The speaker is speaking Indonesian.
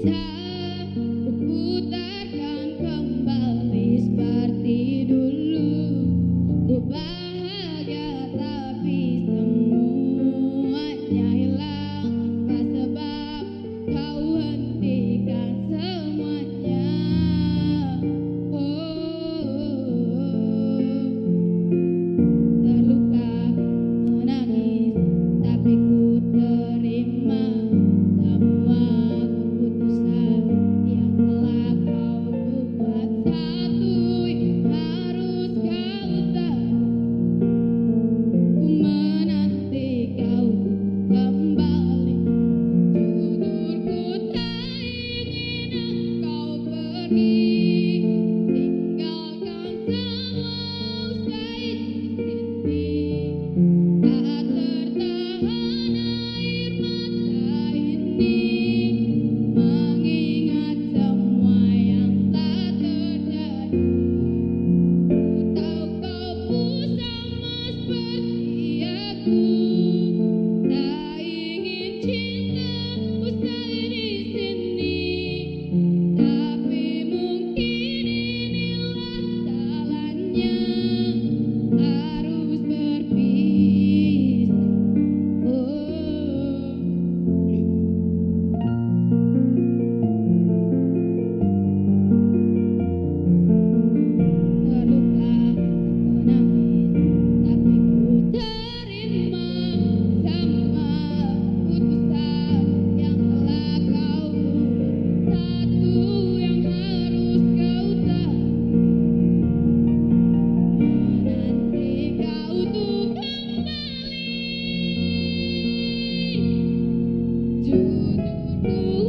bisa kuputarkan kembali seperti dulu. Ku bahagia tapi semuanya hilang, pas sebab kau hentikan semuanya. Terluka menangis tapi ku terima semua keputusan yang telah kau buat. Satu yang harus kau tahu, ku menanti kau kembali. Jujur ku tak ingin engkau pergi, tinggalkan semua usai di sini. Tak tertahan air mata ini, mengingat semua yang telah terjadi. Ku tahu kau pun sama seperti aku, tak ingin cinta usai di sini. Tapi mungkin inilah jalannya, harus berpisah. Terluka menangis tapi ku terima semua keputusan yang telah kau buat. Satu yang harus kau tahu, menanti kau untuk kembali. Jujur ku